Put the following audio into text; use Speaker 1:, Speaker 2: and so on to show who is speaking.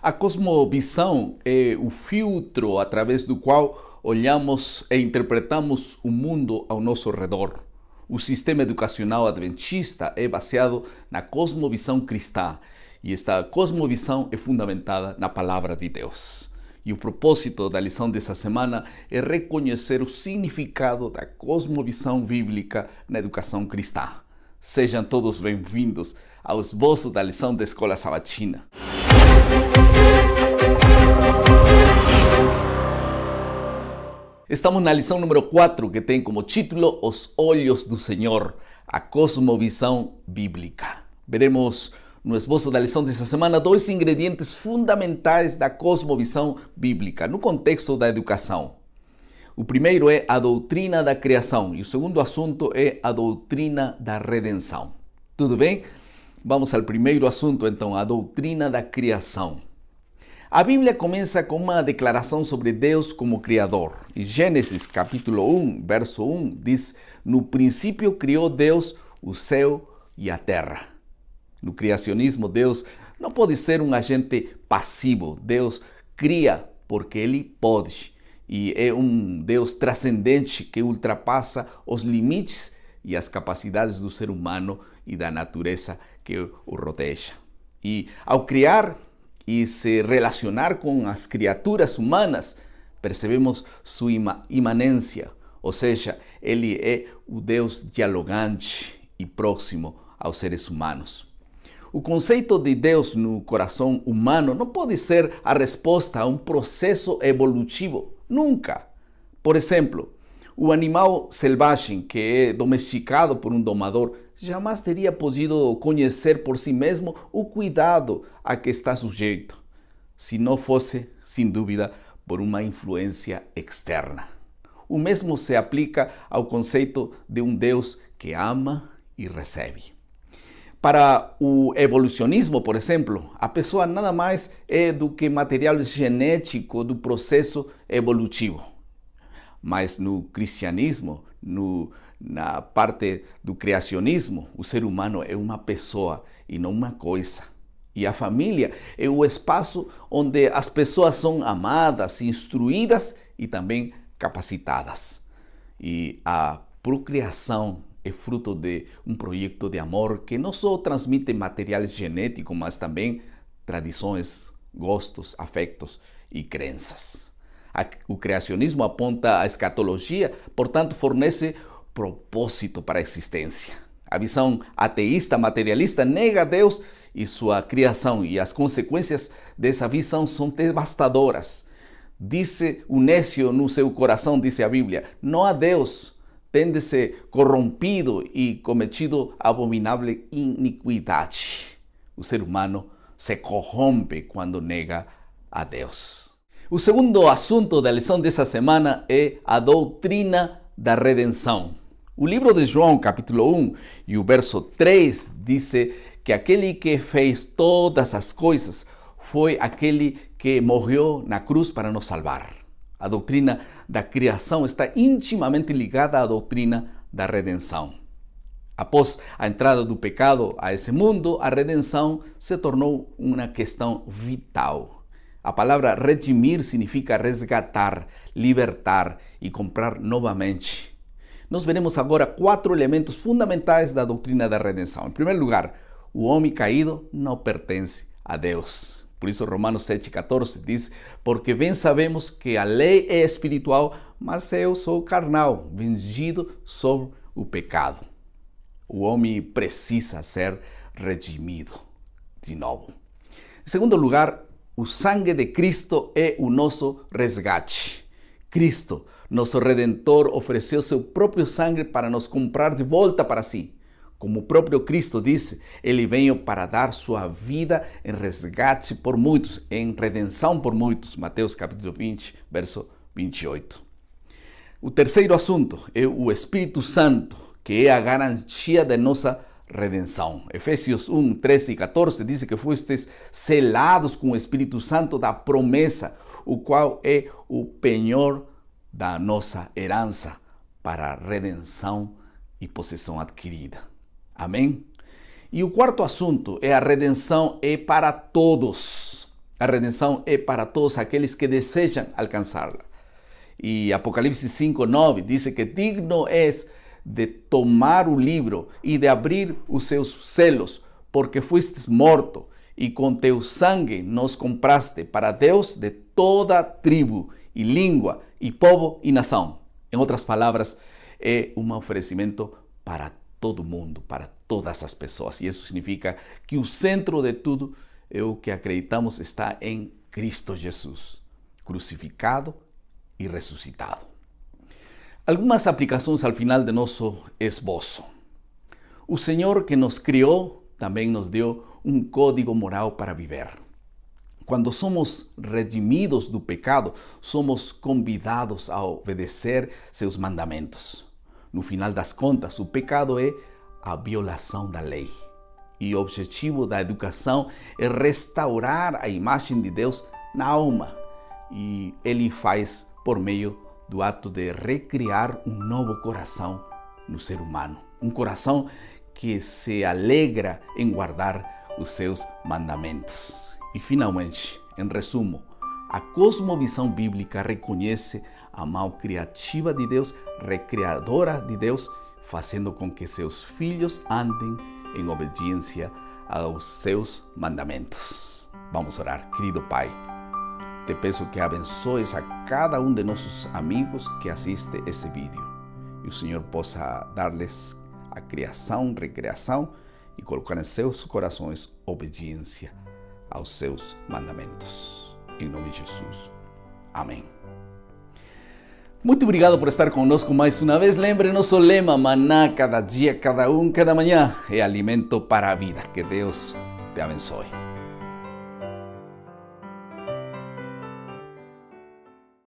Speaker 1: A cosmovisão é o filtro através do qual olhamos e interpretamos o mundo ao nosso redor. O sistema educacional adventista é baseado na cosmovisão cristã e esta cosmovisão é fundamentada na palavra de Deus. E o propósito da lição dessa semana é reconhecer o significado da cosmovisão bíblica na educação cristã. Sejam todos bem-vindos ao esboço da lição da Escola Sabatina. Estamos na lição número 4, que tem como título Os Olhos do Senhor, a cosmovisão bíblica. Veremos no esboço da lição dessa semana dois ingredientes fundamentais da cosmovisão bíblica no contexto da educação. O primeiro é a doutrina da criação e o segundo assunto é a doutrina da redenção. Tudo bem? Vamos ao primeiro assunto, então, a doutrina da criação. A Bíblia começa com uma declaração sobre Deus como Criador. E Gênesis capítulo 1, verso 1 diz: "No princípio criou Deus o céu e a terra." No criacionismo, Deus não pode ser um agente passivo. Deus cria porque Ele pode. E é um Deus transcendente que ultrapassa os limites e as capacidades do ser humano e da natureza que o rodeia. E ao criar e se relacionar com as criaturas humanas, percebemos sua imanência, ou seja, Ele é o Deus dialogante e próximo aos seres humanos. O conceito de Deus no coração humano não pode ser a resposta a um processo evolutivo, nunca. Por exemplo, o animal selvagem que é domesticado por um domador jamais teria podido conhecer por si mesmo o cuidado a que está sujeito, se não fosse, sem dúvida, por uma influência externa. O mesmo se aplica ao conceito de um Deus que ama e recebe. Para o evolucionismo, por exemplo, a pessoa nada mais é do que material genético do processo evolutivo. Mas no cristianismo, na parte do criacionismo, o ser humano é uma pessoa e não uma coisa. E a família é o espaço onde as pessoas são amadas, instruídas e também capacitadas. E a procriação é fruto de um projeto de amor que não só transmite materiais genéticos, mas também tradições, gostos, afetos e crenças. O criacionismo aponta a escatologia, portanto, fornece propósito para a existência. A visão ateísta materialista nega Deus e sua criação, e as consequências dessa visão são devastadoras. Disse o nécio no seu coração, diz a Bíblia: não há Deus, tende-se corrompido e cometido abominável iniquidade. O ser humano se corrompe quando nega a Deus. O segundo assunto da lição dessa semana é a doutrina da redenção. O livro de João, capítulo 1, e o verso 3, diz que aquele que fez todas as coisas foi aquele que morreu na cruz para nos salvar. A doutrina da criação está intimamente ligada à doutrina da redenção. Após a entrada do pecado a esse mundo, a redenção se tornou uma questão vital. A palavra redimir significa resgatar, libertar e comprar novamente. Nós veremos agora 4 elementos fundamentais da doutrina da redenção. Em primeiro lugar, o homem caído não pertence a Deus. Por isso Romanos 7,14 diz: "Porque bem sabemos que a lei é espiritual, mas eu sou carnal, vendido sobre o pecado." O homem precisa ser redimido de novo. Em segundo lugar, o sangue de Cristo é o nosso resgate. Cristo, nosso Redentor, ofereceu seu próprio sangue para nos comprar de volta para si. Como o próprio Cristo disse, Ele veio para dar sua vida em resgate por muitos, em redenção por muitos. Mateus capítulo 20, verso 28. O terceiro assunto é o Espírito Santo, que é a garantia de nossa redenção. Efésios 1, 13 e 14 diz que fostes selados com o Espírito Santo da promessa, o qual é o penhor da nossa herança para a redenção e possessão adquirida. Amém? E o quarto assunto é a redenção é para todos. A redenção é para todos aqueles que desejam alcançá-la. E Apocalipse 5:9 diz que digno és de tomar o livro e de abrir os seus selos, porque fuistes morto e com teu sangue nos compraste para Deus de toda tribo e língua e povo e nação. Em outras palavras, é um oferecimento para todo mundo, para todas as pessoas. E isso significa que o centro de tudo é o que acreditamos está em Cristo Jesus, crucificado e ressuscitado. Algumas aplicações ao final de nosso esboço. O Senhor que nos criou também nos deu um código moral para viver. Quando somos redimidos do pecado, somos convidados a obedecer seus mandamentos. No final das contas, o pecado é a violação da lei. E o objetivo da educação é restaurar a imagem de Deus na alma. E Ele faz por meio do ato de recriar um novo coração no ser humano. Um coração que se alegra em guardar os seus mandamentos. E finalmente, em resumo, a cosmovisão bíblica reconhece a mão criativa de Deus, recriadora de Deus, fazendo com que seus filhos andem em obediência aos seus mandamentos. Vamos orar. Querido Pai, te peço que abençoes a cada um de nossos amigos que assiste esse vídeo. E o Senhor possa dar-lhes a criação, recreação e colocar em seus corações obediência aos seus mandamentos. Em nome de Jesus. Amém. Muito obrigado por estar conosco mais uma vez. Lembre nosso lema: maná cada dia, cada manhã é alimento para a vida. Que Deus te abençoe.